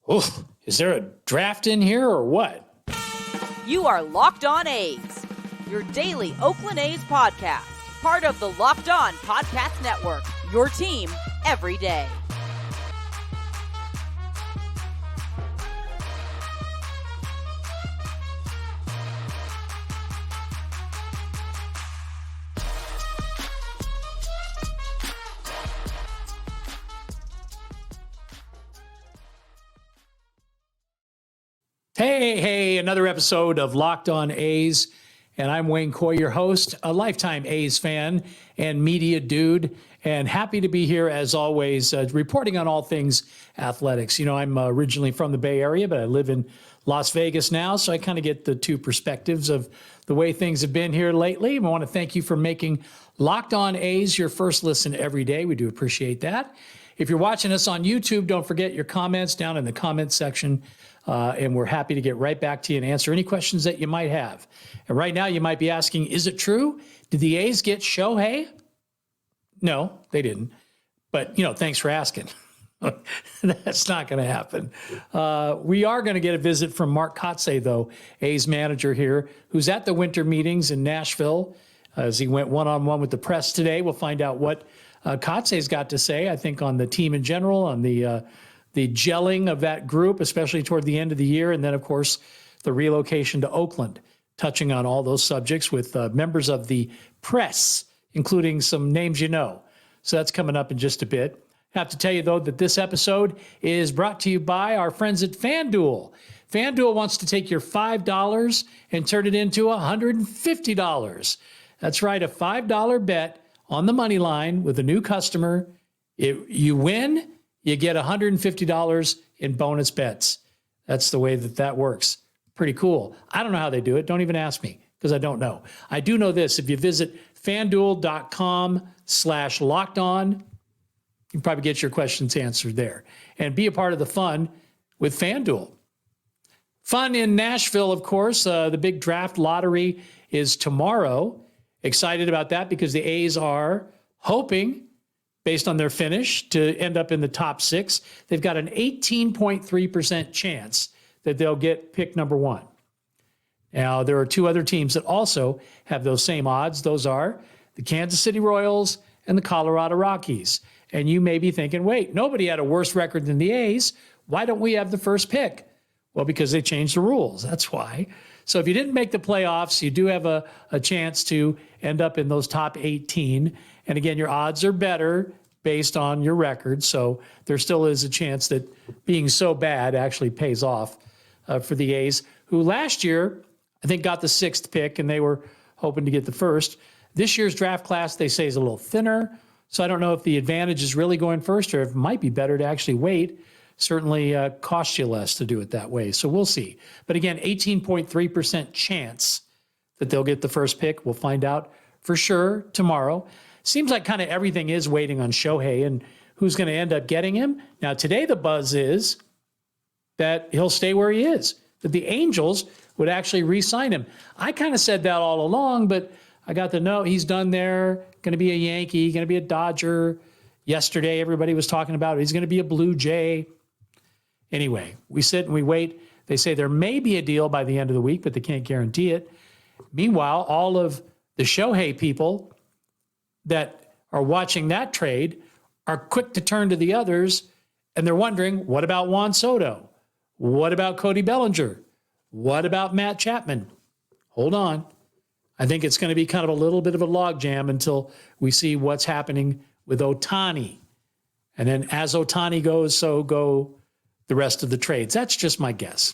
Oh, is there a draft in here or what? You are Locked On A's, your daily Oakland A's podcast, part of the Locked On Podcast Network, your team every day. Hey, another episode of Locked On A's, and I'm Wayne Coy, your host, a lifetime A's fan and media dude, and happy to be here as always, reporting on all things athletics. You know, I'm originally from the Bay Area, but I live in Las Vegas now, so I kind of get the two perspectives of the way things have been here lately. I want to thank you for making Locked On A's your first listen every day. We do appreciate that. If you're watching us on YouTube, don't forget your comments down in the comment section. And we're happy to get right back to you and answer any questions that you might have. And right now you might be asking, is it true? Did the A's get Shohei? No, they didn't. But, thanks for asking. That's not going to happen. We are going to get a visit from Mark Kotsay, though, A's manager here, who's at the winter meetings in Nashville. As he went one-on-one with the press today, we'll find out what Kotsay's got to say, I think, on the team in general, on the gelling of that group, especially toward the end of the year. And then, of course, the relocation to Oakland, touching on all those subjects with members of the press, including some names you know. So that's coming up in just a bit. I have to tell you, though, that this episode is brought to you by our friends at FanDuel. FanDuel wants to take your $5 and turn it into $150. That's right, a $5 bet on the money line with a new customer. You win, you get $150 in bonus bets. That's the way that works. Pretty cool. I don't know how they do it. Don't even ask me because I don't know. I do know this. If you visit fanduel.com/lockedon, you can probably get your questions answered there. And be a part of the fun with FanDuel. Fun in Nashville, of course. The big draft lottery is tomorrow. Excited about that because the A's are hoping, based on their finish, to end up in the top 6. They've got an 18.3% chance that they'll get pick number 1. Now, there are 2 other teams that also have those same odds. Those are the Kansas City Royals and the Colorado Rockies. And you may be thinking, wait, nobody had a worse record than the A's. Why don't we have the first pick? Well, because they changed the rules. That's why. So if you didn't make the playoffs, you do have a chance to end up in those top 18. And again, your odds are better based on your record. So there still is a chance that being so bad actually pays off for the A's, who last year, I think, got the 6th pick, and they were hoping to get the 1st. This year's draft class, they say, is a little thinner. So I don't know if the advantage is really going first or if it might be better to actually wait. Certainly costs you less to do it that way. So we'll see. But again, 18.3% chance that they'll get the first pick. We'll find out for sure tomorrow. Seems like kind of everything is waiting on Shohei and who's going to end up getting him. Now, today the buzz is that he'll stay where he is, that the Angels would actually re-sign him. I kind of said that all along, but I got to know he's done there, going to be a Yankee, going to be a Dodger. Yesterday, everybody was talking about he's going to be a Blue Jay. Anyway, we sit and we wait. They say there may be a deal by the end of the week, but they can't guarantee it. Meanwhile, all of the Shohei people that are watching that trade are quick to turn to the others, and they're wondering, what about Juan Soto? What about Cody Bellinger? What about Matt Chapman? Hold on. I think it's going to be kind of a little bit of a logjam until we see what's happening with Ohtani. And then as Ohtani goes, so go the rest of the trades. That's just my guess.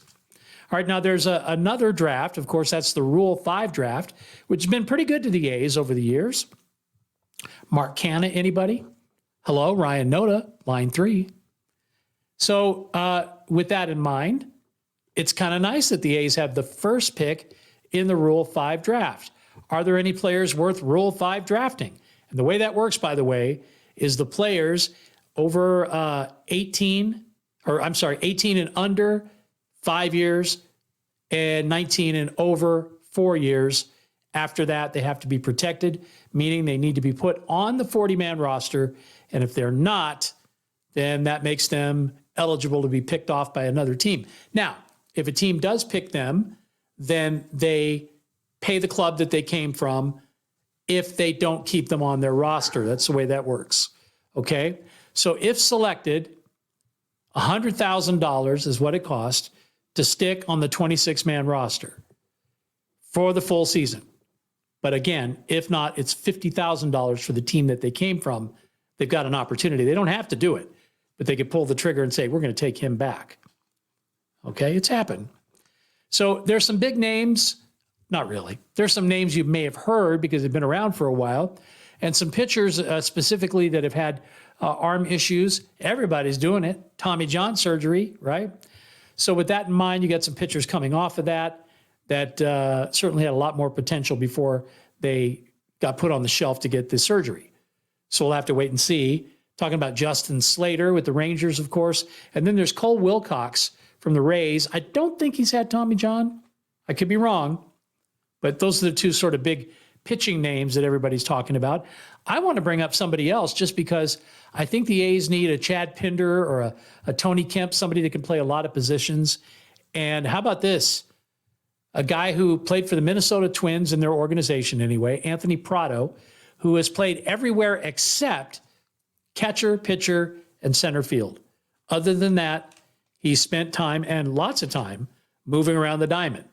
All right, now there's another draft. Of course, that's the Rule 5 draft, which has been pretty good to the A's over the years. Mark Canha, anybody? Hello, Ryan Noda, line 3. So with that in mind, it's kind of nice that the A's have the first pick in the Rule 5 draft. Are there any players worth Rule 5 drafting? And the way that works, by the way, is the players over 18 and under 5 years and 19 and over 4 years. After that, they have to be protected, meaning they need to be put on the 40-man roster. And if they're not, then that makes them eligible to be picked off by another team. Now, if a team does pick them, then they pay the club that they came from if they don't keep them on their roster. That's the way that works. Okay? So if selected, $100,000 is what it costs to stick on the 26-man roster for the full season. But again, if not, it's $50,000 for the team that they came from. They've got an opportunity. They don't have to do it, but they could pull the trigger and say, we're going to take him back. Okay, it's happened. So there's some big names. Not really. There's some names you may have heard because they've been around for a while, and some pitchers specifically that have had arm issues. Everybody's doing it. Tommy John surgery, right? So with that in mind, you got some pitchers coming off of that certainly had a lot more potential before they got put on the shelf to get the surgery. So we'll have to wait and see. Talking about Justin Slater with the Rangers, of course. And then there's Cole Wilcox from the Rays. I don't think he's had Tommy John. I could be wrong. But those are the two sort of big pitching names that everybody's talking about. I want to bring up somebody else just because I think the A's need a Chad Pinder or a Tony Kemp, somebody that can play a lot of positions. And how about this? A guy who played for the Minnesota Twins in their organization anyway, Anthony Prado, who has played everywhere except catcher, pitcher, and center field. Other than that, he spent time, and lots of time, moving around the diamond.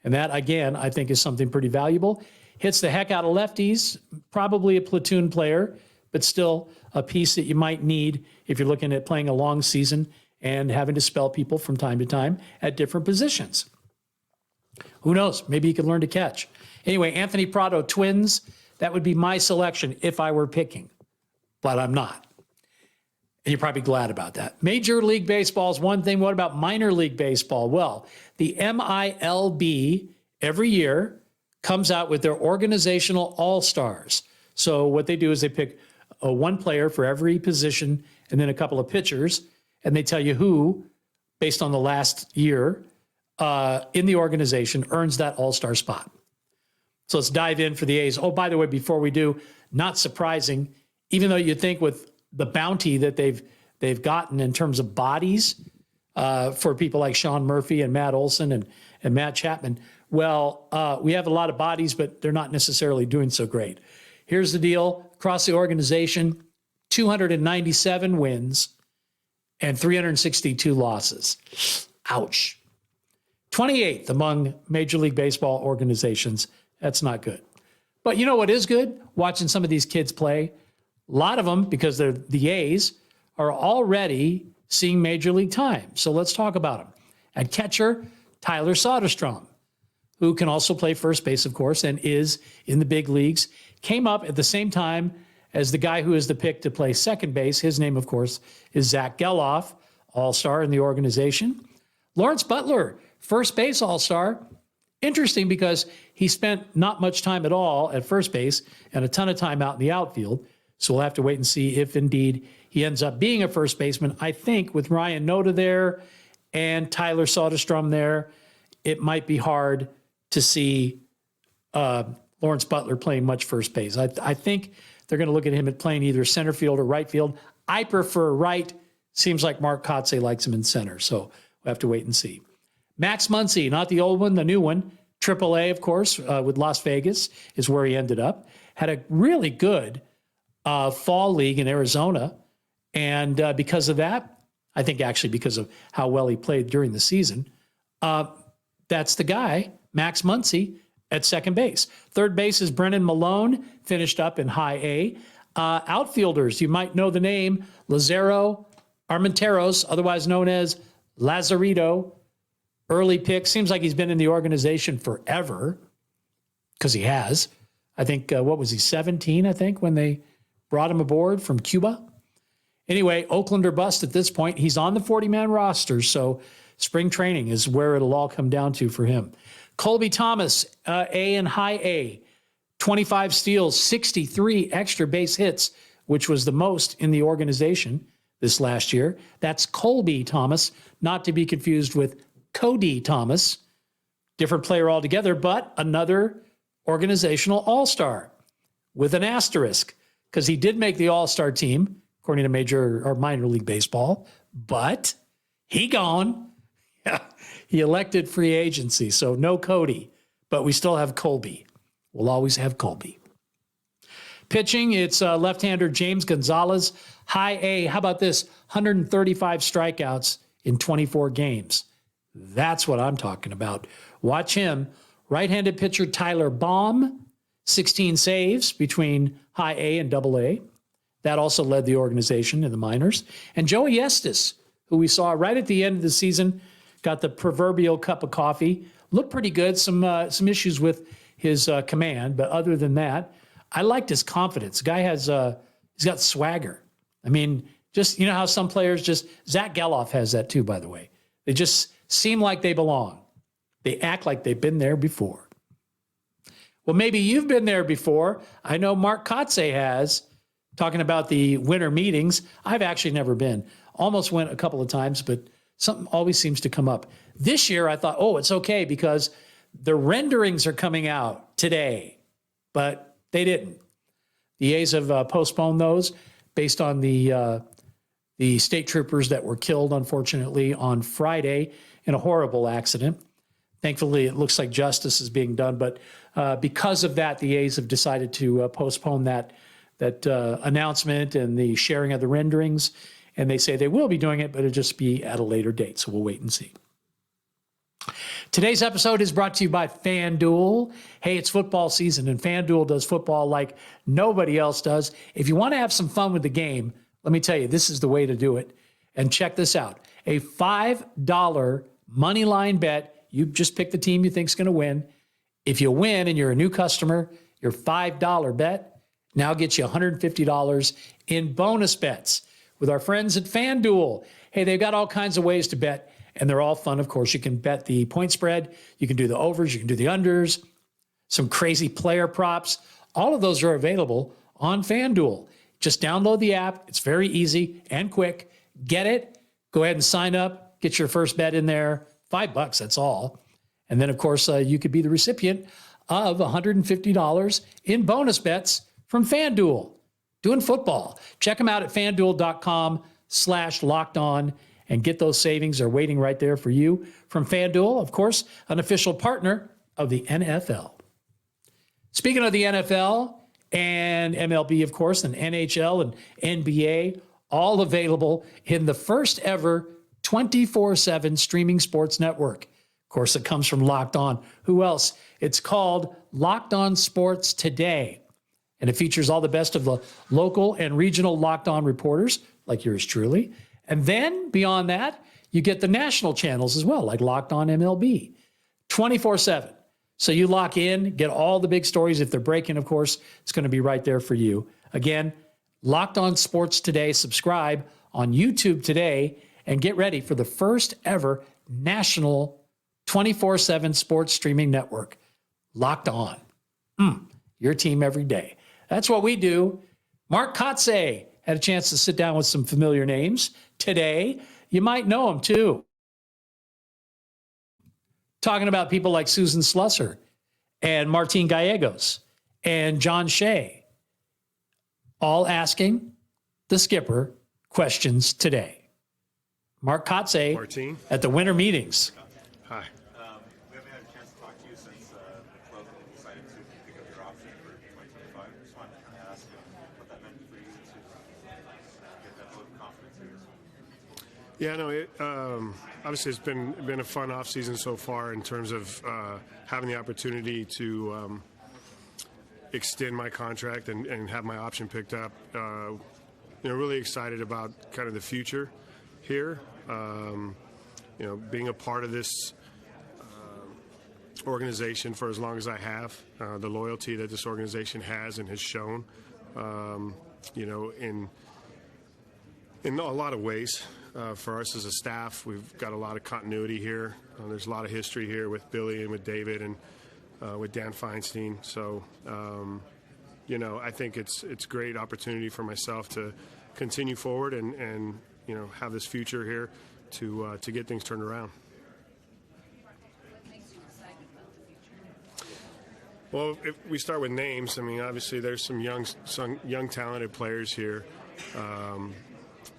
And that, again, I think is something pretty valuable. Hits the heck out of lefties, probably a platoon player, but still a piece that you might need if you're looking at playing a long season and having to spell people from time to time at different positions. Who knows? Maybe he could learn to catch. Anyway, Anthony Prado, Twins, that would be my selection if I were picking, but I'm not. And you're probably glad about that. Major League Baseball is one thing. What about minor league baseball? Well, the MILB every year comes out with their organizational all-stars. So what they do is they pick one player for every position and then a couple of pitchers, and they tell you who, based on the last year, in the organization earns that all-star spot. So let's dive in for the A's. Oh, by the way, before we do, not surprising, even though you think with the bounty that they've gotten in terms of bodies for people like Sean Murphy and Matt Olson and Matt Chapman, well, we have a lot of bodies, but they're not necessarily doing so great. Here's the deal. Across the organization, 297 wins and 362 losses. Ouch. 28th among Major League Baseball organizations. That's not good. But you know what is good? Watching some of these kids play. A lot of them, because they're the A's, are already seeing Major League time. So let's talk about them. At catcher, Tyler Soderstrom, who can also play first base, of course, and is in the big leagues, came up at the same time as the guy who is the pick to play second base. His name, of course, is Zach Geloff, all-star in the organization. Lawrence Butler, first base all-star. Interesting because he spent not much time at all at first base and a ton of time out in the outfield. So we'll have to wait and see if indeed he ends up being a first baseman. I think with Ryan Noda there and Tyler Soderstrom there, it might be hard to see Lawrence Butler playing much first base. I think they're going to look at him at playing either center field or right field. I prefer right. Seems like Mark Kotsay likes him in center. So we'll have to wait and see. Max Muncy, not the old one, the new one. AAA, of course, with Las Vegas is where he ended up. Had a really good fall league in Arizona. And because of that, I think actually because of how well he played during the season, that's the guy, Max Muncy, at second base. Third base is Brennan Malone, finished up in high A. Outfielders, you might know the name, Lazaro Armenteros, otherwise known as Lazarito. Early pick. Seems like he's been in the organization forever, because he has. I think, what was he, 17, I think, when they brought him aboard from Cuba? Anyway, Oakland or bust at this point. He's on the 40-man roster, so spring training is where it'll all come down to for him. Colby Thomas, A and high A, 25 steals, 63 extra base hits, which was the most in the organization this last year. That's Colby Thomas, not to be confused with Cody Thomas, different player altogether, but another organizational all-star with an asterisk, because he did make the all-star team, according to major or minor league baseball, but he gone. He elected free agency, so no Cody, but we still have Colby. We'll always have Colby. Pitching, it's left-hander James Gonzalez, high A. How about this? 135 strikeouts in 24 games. That's what I'm talking about. Watch him. Right-handed pitcher Tyler Baum, 16 saves between high A and double A. That also led the organization in the minors. And Joey Estes, who we saw right at the end of the season, got the proverbial cup of coffee. Looked pretty good. Some issues with his command, but other than that, I liked his confidence. The guy has he's got swagger. I mean, just you know how some players just Zach Geloff has that too. By the way, they just seem like they belong. They act like they've been there before. Well, maybe you've been there before. I know Mark Kotsay has. Talking about the winter meetings, I've actually never been. Almost went a couple of times, but something always seems to come up. This year, I thought, oh, it's okay because the renderings are coming out today, but they didn't. The A's have postponed those based on the state troopers that were killed, unfortunately, on Friday in a horrible accident. Thankfully, it looks like justice is being done, but because of that, the A's have decided to postpone that announcement and the sharing of the renderings, and they say they will be doing it, but it'll just be at a later date, so we'll wait and see. Today's episode is brought to you by FanDuel. Hey, it's football season, and FanDuel does football like nobody else does. If you want to have some fun with the game, let me tell you, this is the way to do it. And check this out. A $5 money line bet. You just pick the team you think is going to win. If you win and you're a new customer, your $5 bet now gets you $150 in bonus bets with our friends at FanDuel. Hey, they've got all kinds of ways to bet. And they're all fun, of course. You can bet the point spread. You can do the overs. You can do the unders. Some crazy player props. All of those are available on FanDuel. Just download the app. It's very easy and quick. Get it. Go ahead and sign up. Get your first bet in there. $5, that's all. And then, of course, you could be the recipient of $150 in bonus bets from FanDuel. Doing football. Check them out at FanDuel.com/lockedon. And get those savings. They're waiting right there for you. From FanDuel, of course, an official partner of the NFL. Speaking of the NFL and MLB, of course, and NHL and NBA, all available in the first ever 24/7 streaming sports network. Of course, it comes from Locked On. Who else? It's called Locked On Sports Today. And it features all the best of the local and regional Locked On reporters, like yours truly. And then beyond that, you get the national channels as well, like Locked On MLB, 24/7. So you lock in, get all the big stories. If they're breaking, of course, it's going to be right there for you. Again, Locked On Sports Today. Subscribe on YouTube today and get ready for the first ever national 24/7 sports streaming network. Locked On. Your team every day. That's what we do. Mark Kotsay had a chance to sit down with some familiar names today. You might know them too. Talking about people like Susan Slusser and Martin Gallegos and John Shea, all asking the skipper questions today. Mark Kotsay Martin at the Winter Meetings. Hi. We haven't had a chance to talk to you since the club decided to pick up your option for 2025. Just wanted to kind of ask you what that meant for you to get that vote of confidence here. Yeah, no, obviously it's been a fun off season so far in terms of having the opportunity to extend my contract and have my option picked up. Really excited about kind of the future here. Being a part of this organization for as long as I have, the loyalty that this organization has and has shown, in a lot of ways. For us as a staff, we've got a lot of continuity here. There's a lot of history here with Billy and with David and with Dan Feinstein. So, I think it's a great opportunity for myself to continue forward and have this future here to get things turned around. Well, if we start with names, I mean, obviously there's some young talented players here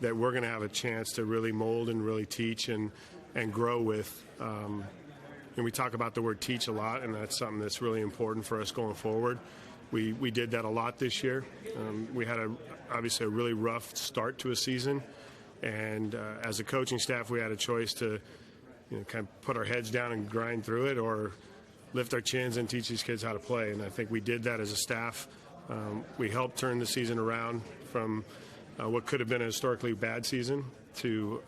that we're going to have a chance to really mold and really teach and grow with. And we talk about the word teach a lot, and that's something that's really important for us going forward. We did that a lot this year. We had obviously a really rough start to a season, and as a coaching staff, we had a choice to kind of put our heads down and grind through it, or lift our chins and teach these kids how to play. And I think we did that as a staff. We helped turn the season around from what could have been a historically bad season to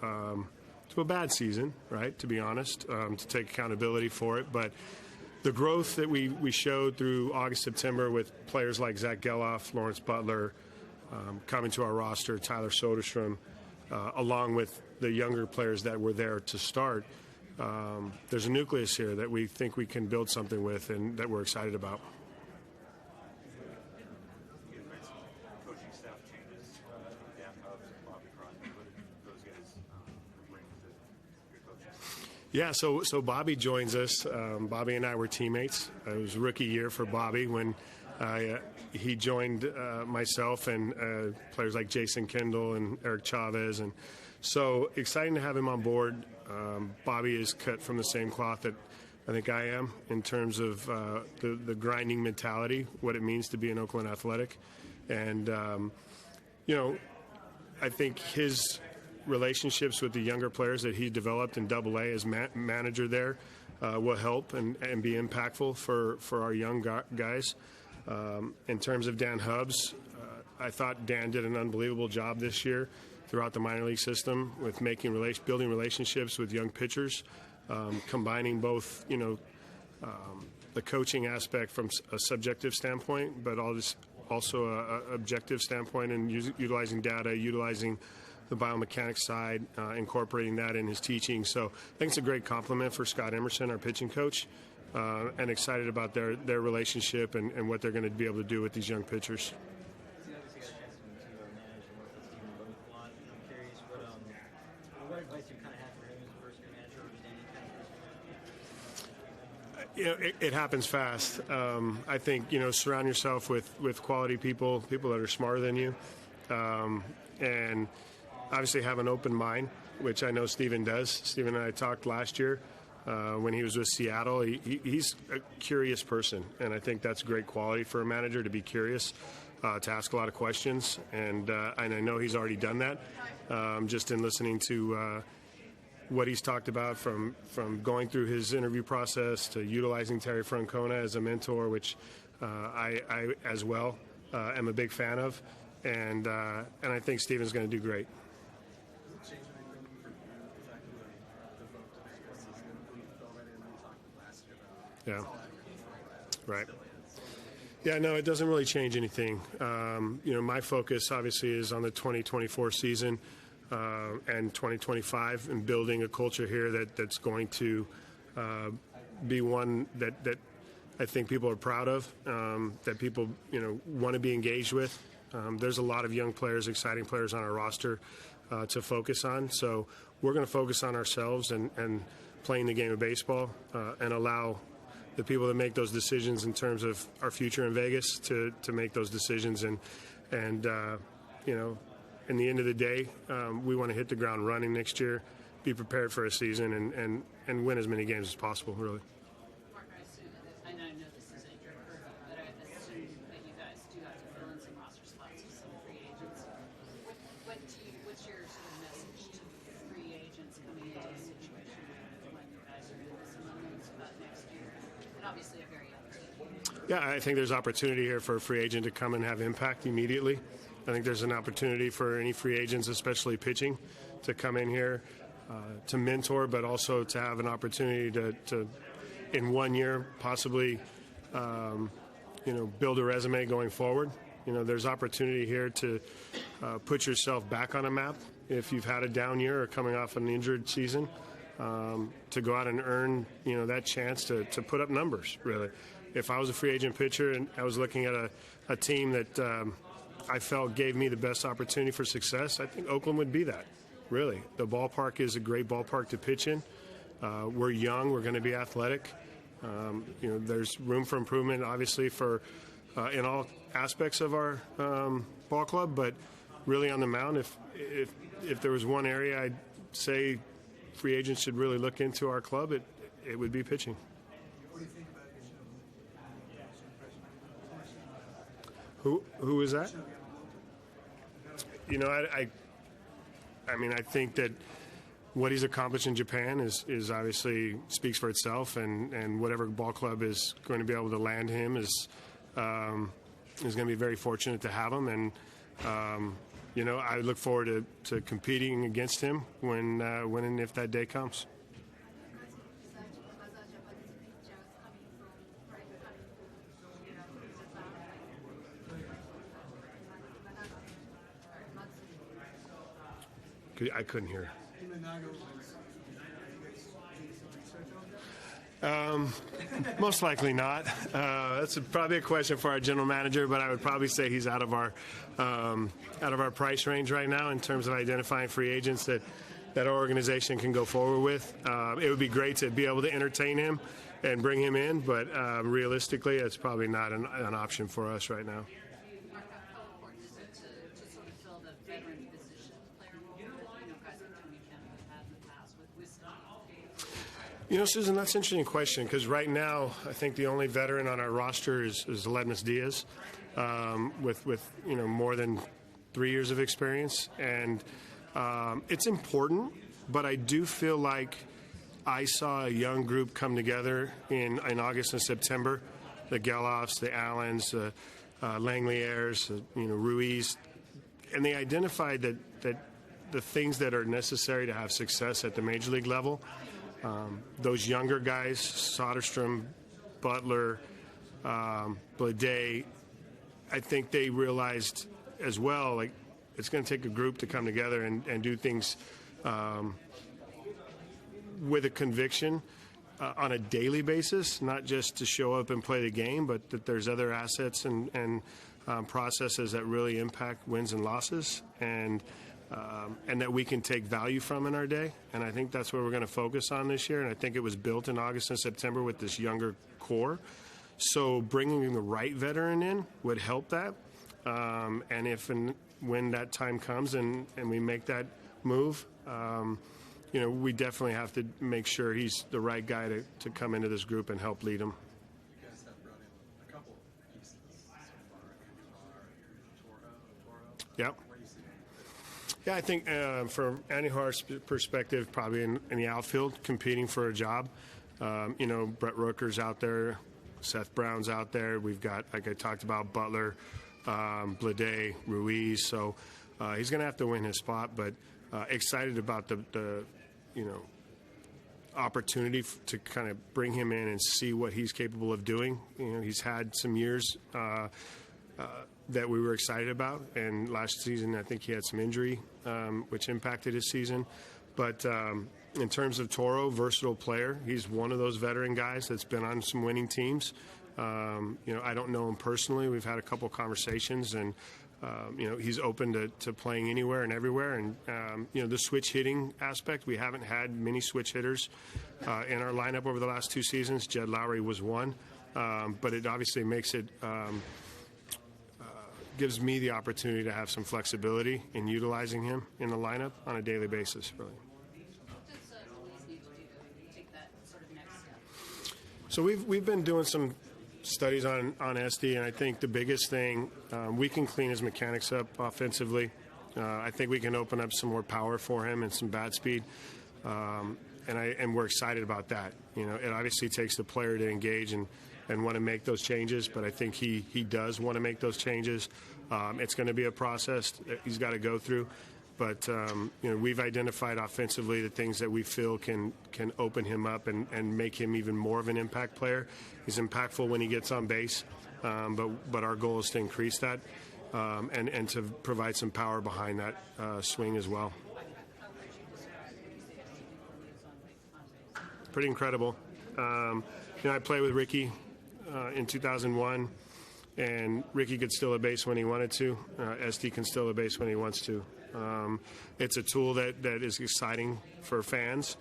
a bad season, right, to be honest, to take accountability for it. But the growth that we showed through August, September with players like Zach Geloff, Lawrence Butler coming to our roster, Tyler Soderstrom, along with the younger players that were there to start, there's a nucleus here that we think we can build something with and that we're excited about. Coaching staff changes, Dan Hubbs and Bobby Crosby, what did those guys bring to your coaching? Yeah, so Bobby joins us. Bobby and I were teammates. It was rookie year for Bobby when he joined myself and players like Jason Kendall and Eric Chavez. And so exciting to have him on board. Bobby is cut from the same cloth that I think I am in terms of the grinding mentality, what it means to be an Oakland Athletic. And, I think his relationships with the younger players that he developed in AA as manager there will help and be impactful for our young guys. In terms of Dan Hubbs, I thought Dan did an unbelievable job this year throughout the minor league system with building relationships with young pitchers, combining both, the coaching aspect from a subjective standpoint, but also a objective standpoint, and utilizing data, utilizing the biomechanics side, incorporating that in his teaching. So I think it's a great compliment for Scott Emerson, our pitching coach, and excited about their relationship and what they're going to be able to do with these young pitchers. It happens fast. I think, surround yourself with quality people that are smarter than you, and obviously have an open mind, which I know Steven does. Steven and I talked last year when he was with Seattle. He's a curious person, and I think that's a great quality for a manager, to be curious, to ask a lot of questions, and I know he's already done that just in listening to what he's talked about from going through his interview process to utilizing Terry Francona as a mentor, which I as well am a big fan of, and I think Steven's going to do great. Yeah, right. Yeah, no, it doesn't really change anything. My focus obviously is on the 2024 season. And 2025, and building a culture here that's going to be one that I think people are proud of, that people want to be engaged with. There's a lot of young players, exciting players on our roster to focus on. So we're going to focus on ourselves and playing the game of baseball, and allow the people that make those decisions in terms of our future in Vegas to make those decisions. And in the end of the day, we want to hit the ground running next year, be prepared for a season, and win as many games as possible, really. Mark, I know this isn't your purview, but I assume that you guys do have to fill in some roster spots with some free agents. What's your sort of message to free agents coming into a situation when you guys are in this moment about next year, and obviously a very young team? Yeah, I think there's opportunity here for a free agent to come and have impact immediately. I think there's an opportunity for any free agents, especially pitching, to come in here to mentor, but also to have an opportunity to in 1 year, possibly, build a resume going forward. There's opportunity here to put yourself back on a map if you've had a down year or coming off an injured season, to go out and earn, that chance to put up numbers, really. If I was a free agent pitcher and I was looking at a team that I felt gave me the best opportunity for success, I think Oakland would be that, really. The ballpark is a great ballpark to pitch in. We're young. We're going to be athletic. There's room for improvement, obviously, in all aspects of our ball club, but really on the mound, if there was one area I'd say free agents should really look into our club, it would be pitching. Who is that? You know, I mean, I think that what he's accomplished in Japan is obviously speaks for itself, and whatever ball club is going to be able to land him is going to be very fortunate to have him. And you know, I look forward to competing against him when and if that day comes. I couldn't hear. Most likely not. That's probably a question for our general manager, but I would probably say he's out of our price range right now in terms of identifying free agents that our organization can go forward with. It would be great to be able to entertain him and bring him in, but realistically, it's probably not an option for us right now. How important is it to sort of fill the veteran position player role? You know, guys like Tony Kemp have had in the past with Whiskey. You know, Susan, that's an interesting question because right now I think the only veteran on our roster is Ledmus Diaz, with you know more than 3 years of experience, and it's important. But I do feel like I saw a young group come together in August and September, the Geloffs, the Allens, Langleyers, you know, Ruiz, and they identified that the things that are necessary to have success at the major league level. Those younger guys, Soderstrom, Butler, Blade, I think they realized as well, like, it's going to take a group to come together and do things with a conviction on a daily basis, not just to show up and play the game, but that there's other assets and processes that really impact wins and losses, and that we can take value from in our day. And I think that's what we're going to focus on this year. And I think it was built in August and September with this younger core. So bringing the right veteran in would help that. And if and when that time comes and we make that move, you know, we definitely have to make sure he's the right guy to come into this group and help lead them. You guys have brought in a couple of pieces so far. Toro. Yep. Where do you see them? Yeah, I think from Andujar's perspective, probably in the outfield, competing for a job. You know, Brett Rooker's out there, Seth Brown's out there. We've got, like I talked about, Butler, Blade, Ruiz. So he's going to have to win his spot, but excited about the you know, opportunity to kind of bring him in and see what he's capable of doing. You know, he's had some years that we were excited about, and last season I think he had some injury which impacted his season. But in terms of Toro, versatile player, he's one of those veteran guys that's been on some winning teams. You know, I don't know him personally. We've had a couple conversations, and you know, he's open to playing anywhere and everywhere. And you know, the switch hitting aspect, we haven't had many switch hitters in our lineup over the last 2 seasons. Jed Lowry was one, but it obviously makes it gives me the opportunity to have some flexibility in utilizing him in the lineup on a daily basis, really. What does Oly's need to do to take that sort of next step? So we've been doing some studies on Esty, and I think the biggest thing, we can clean his mechanics up offensively. I think we can open up some more power for him and some bat speed, and we're excited about that. You know, it obviously takes the player to engage and want to make those changes, but I think he does want to make those changes. It's going to be a process that he's got to go through, but you know, we've identified offensively the things that we feel can open him up and make him even more of an impact player. He's impactful when he gets on base, but our goal is to increase that and to provide some power behind that swing as well. Pretty incredible. You know, I played with Rickey in 2001, and Rickey could steal a base when he wanted to. Esty can steal a base when he wants to. It's a tool that is exciting for fans,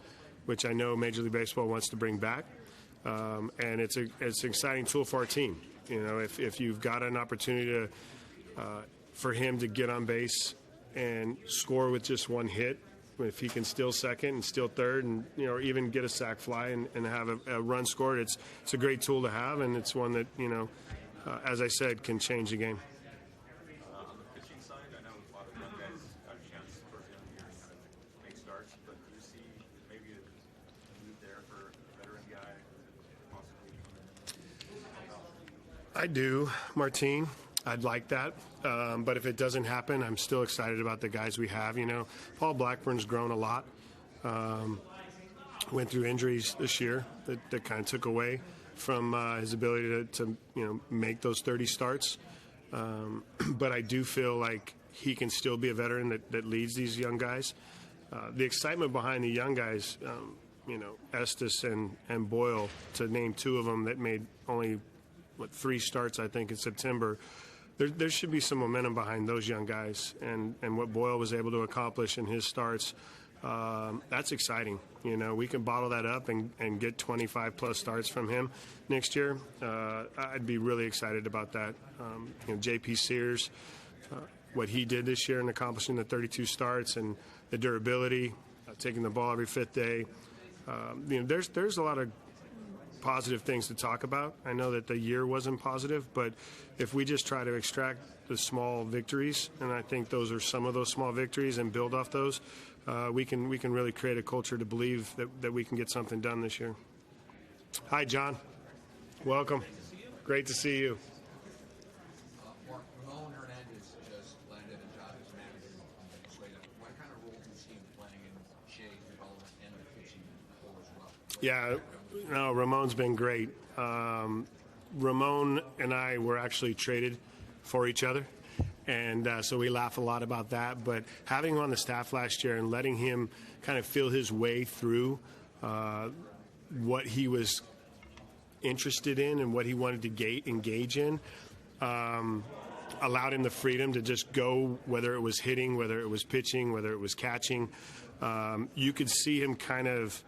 which I know Major League Baseball wants to bring back, and it's an exciting tool for our team. You know, if you've got an opportunity to for him to get on base and score with just one hit. If he can steal second and steal third, and or even get a sac fly and have a run scored, it's a great tool to have, and it's one that as I said, can change the game. On the pitching side, I know a lot of young guys got a chance towards the end of the year to kind of make starts, but do you see maybe a need there for a veteran guy to possibly come in? I do, Martine. I'd like that, but if it doesn't happen, I'm still excited about the guys we have. Paul Blackburn's grown a lot. Went through injuries this year that kind of took away from his ability to make those 30 starts. But I do feel like he can still be a veteran that leads these young guys. The excitement behind the young guys, Estes and Boyle, to name two of them that made only 3 starts, I think, in September. There should be some momentum behind those young guys and what Boyle was able to accomplish in his starts. That's exciting. We can bottle that up and get 25 plus starts from him next year. I'd be really excited about that. JP Sears, what he did this year in accomplishing the 32 starts and the durability, taking the ball every 5th day. There's a lot of positive things to talk about. I know that the year wasn't positive, but if we just try to extract the small victories, and I think those are some of those small victories, and build off those, we can really create a culture to believe that we can get something done this year. Hi, John. Welcome. Great to see you. Ramon Hernandez just landed a job as manager on Venezuela. What kind of role do you see him playing in Shea's development and the pitching core as well? Yeah, no, Ramon's been great. Ramon and I were actually traded for each other, and so we laugh a lot about that. But having him on the staff last year and letting him kind of feel his way through what he was interested in and what he wanted to engage in, allowed him the freedom to just go, whether it was hitting, whether it was pitching, whether it was catching. You could see him kind of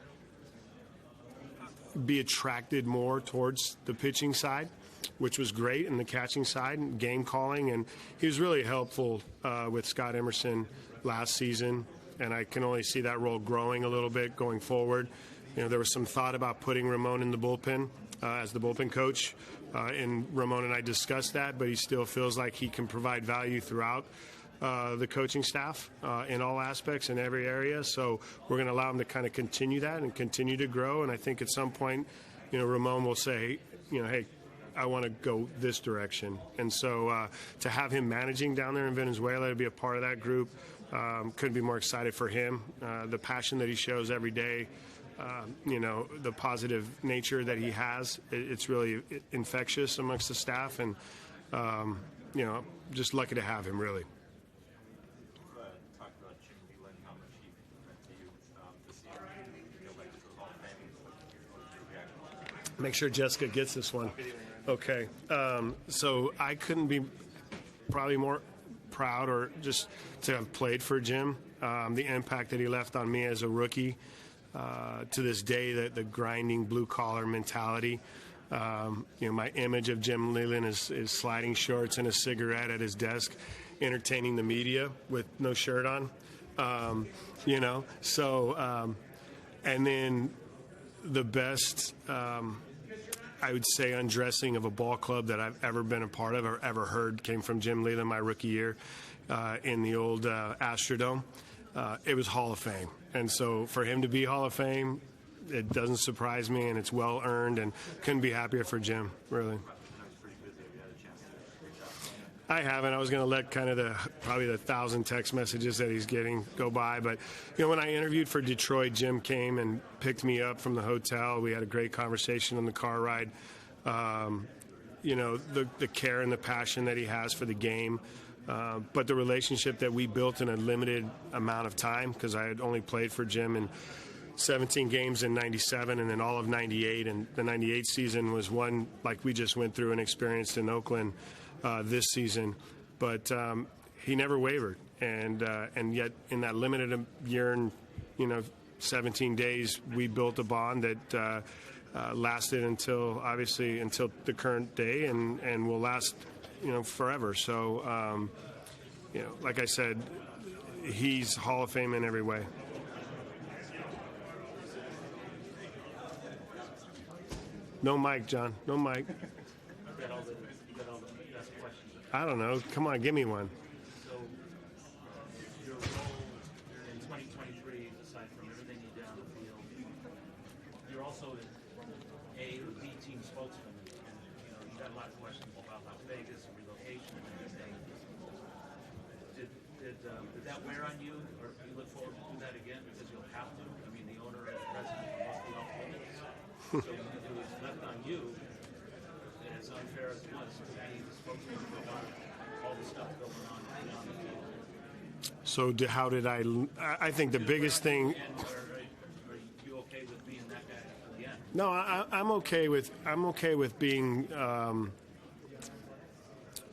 be attracted more towards the pitching side, which was great, and the catching side and game calling. And he was really helpful with Scott Emerson last season, and I can only see that role growing a little bit going forward. There was some thought about putting Ramon in the bullpen as the bullpen coach, and Ramon and I discussed that, but he still feels like he can provide value throughout the coaching staff in all aspects in every area. So we're going to allow him to kind of continue that and continue to grow. And I think at some point, Ramon will say, hey, I want to go this direction. And so to have him managing down there in Venezuela, to be a part of that group, couldn't be more excited for him. The passion that he shows every day, the positive nature that he has, it's really infectious amongst the staff. And, just lucky to have him, really. Make sure Jessica gets this one. Okay. So I couldn't be probably more proud or just to have played for Jim. The impact that he left on me as a rookie. To this day, the grinding blue-collar mentality. My image of Jim Leyland is sliding shorts and a cigarette at his desk, entertaining the media with no shirt on. And then the best, I would say, undressing of a ball club that I've ever been a part of or ever heard came from Jim Leyland my rookie year in the old Astrodome. It was Hall of Fame. And so for him to be Hall of Fame, it doesn't surprise me, and it's well earned, and couldn't be happier for Jim, really. I haven't. I was going to let kind of probably the 1,000 text messages that he's getting go by. But, when I interviewed for Detroit, Jim came and picked me up from the hotel. We had a great conversation on the car ride. The care and the passion that he has for the game. But the relationship that we built in a limited amount of time, because I had only played for Jim in 17 games in 97 and then all of 98. And the 98 season was one like we just went through and experienced in Oakland this season. But he never wavered. And yet in that limited year and, 17 days, we built a bond that lasted until the current day and will last, forever. So, like I said, he's Hall of Fame in every way. No mic, John. No mic. I don't know. Come on, give me one. So, your role in 2023, aside from everything you've done on the field, you're also A or B team spokesman. And, you got a lot of questions about Las Vegas and relocation and everything. Did that wear on you, or do you look forward to do that again because you'll have to? I mean, the owner and the president must be off limits. So when it was left on you, as unfair as it was to be the spokesman for all the stuff going on beyond the field. So how did I think the biggest thing. Are you okay with being that guy at the end? No, I'm okay with being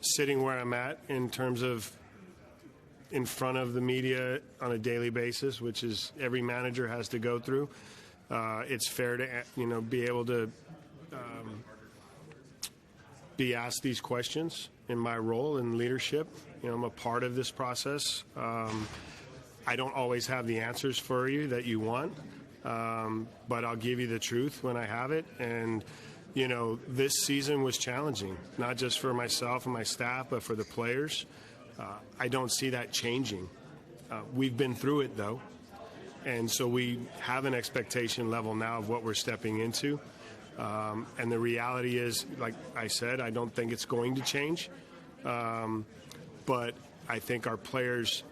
sitting where I'm at in terms of in front of the media on a daily basis, which is every manager has to go through. It's fair to be able to be asked these questions in my role in leadership. I'm a part of this process. I don't always have the answers for you that you want, but I'll give you the truth when I have it. And this season was challenging, not just for myself and my staff, but for the players. I don't see that changing. We've been through it, though. And so we have an expectation level now of what we're stepping into. And the reality is, like I said, I don't think it's going to change. But I think our players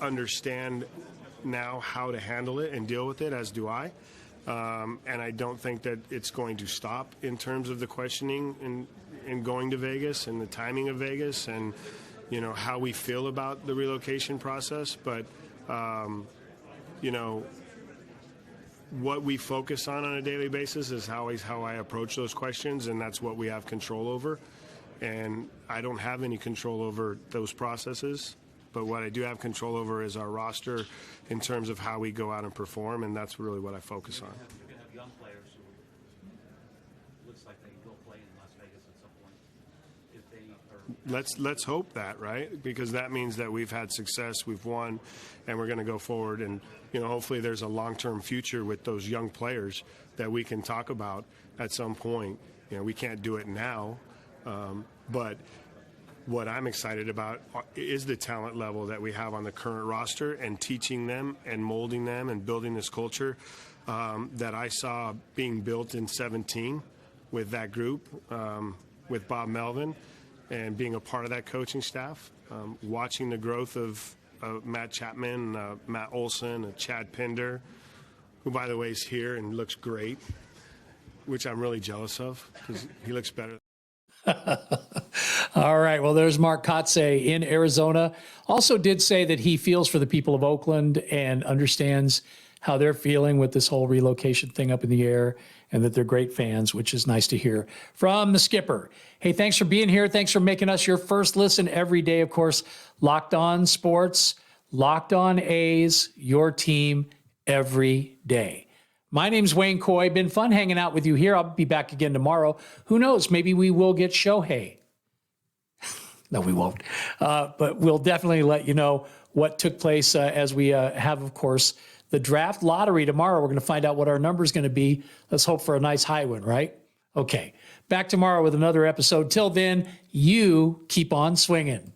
understand now how to handle it and deal with it, as do I. And I don't think that it's going to stop in terms of the questioning in going to Vegas and the timing of Vegas and, how we feel about the relocation process. But, what we focus on a daily basis is how I approach those questions, and that's what we have control over. And I don't have any control over those processes, but what I do have control over is our roster in terms of how we go out and perform, and that's really what I focus on. You're going to have young players who looks like they will play in Las Vegas at some point. If they are... Let's hope that, right? Because that means that we've had success, we've won, and we're going to go forward. And hopefully there's a long-term future with those young players that we can talk about at some point. We can't do it now, but what I'm excited about is the talent level that we have on the current roster and teaching them and molding them and building this culture that I saw being built in 17 with that group, with Bob Melvin, and being a part of that coaching staff, watching the growth of Matt Chapman, Matt Olson, Chad Pinder, who, by the way, is here and looks great, which I'm really jealous of because he looks better. All right. Well, there's Mark Kotsay in Arizona. Also did say that he feels for the people of Oakland and understands how they're feeling with this whole relocation thing up in the air, and that they're great fans, which is nice to hear from the skipper. Hey, thanks for being here. Thanks for making us your first listen every day. Of course, Locked On Sports, Locked On A's, your team every day. My name's Wayne Coy. Been fun hanging out with you here. I'll be back again tomorrow. Who knows? Maybe we will get Shohei. No, we won't. But we'll definitely let you know what took place as we have, of course, the draft lottery tomorrow. We're going to find out what our number is going to be. Let's hope for a nice high one, right? Okay. Back tomorrow with another episode. Till then, you keep on swinging.